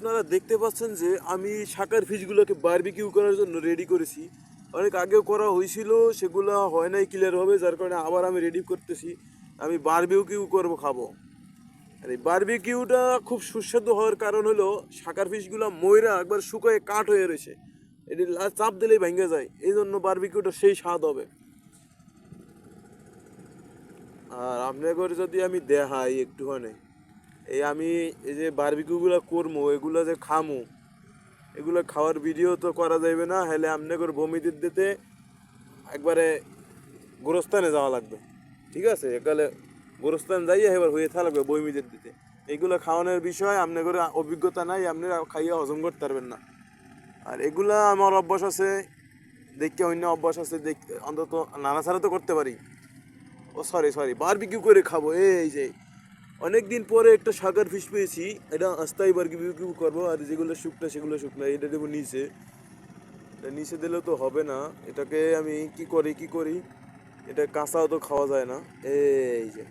আপনারা দেখতে পাচ্ছেন যে আমি শাকার ফিশগুলোকে বারবিকিউ করার জন্য রেডি করেছি। অনেক আগেও করা হয়েছিল, সেগুলো হয় নাই ক্লিয়ার হবে, যার কারণে আবার আমি রেডি করতেছি। আমি বারবিকিউ করব, খাবো। আর এই বারবিকিউটা খুব সুস্বাদু হওয়ার কারণ হলো শাকার ফিশগুলো ময়রা একবার শুকায় কাঠ হয়ে রয়েছে, এটি চাপ দিলেই ভেঙে যায়, এই জন্য বারবিকিউটা সেই স্বাদ হবে। আর আপনাদের যদি আমি দেখাই একটুখানি, আমি এই যে বারবিকিউগুলো করবো, এগুলো যে খামো, এগুলো খাওয়ার ভিডিও তো করা যাবে না, হলে আপনাদের বমি দিতে একবারে গোরস্থানে যাওয়া লাগবে। ঠিক আছে, একালে গোরস্থান যাইয়া এবার হয়ে থাকবে বমি দিতে। এগুলো খাওয়ানোর বিষয় আপনাদের অভিজ্ঞতা নাই, আপনারা খাইয়া হজম করতে পারবেন না। আর এগুলা আমার অভ্যাস আছে, দেখতে অন্য অভ্যাস আছে, দেখতে অন্তত নাড়াচাড়া তো করতে পারি। ও সরি সরি, বারবিকিউ করে খাবো। এই যে অনেকদিন পরে একটা সাগর ফিশ পেয়েছি, এটা আস্তাই বারবিকিউ করবো। আর যেগুলো শুকনো সেগুলো শুকনো, এটা দেবো নিচে। এটা নিচে দিলে তো হবে না, এটাকে আমি কি করি, এটা কাঁচাও তো খাওয়া যায় না। এই যে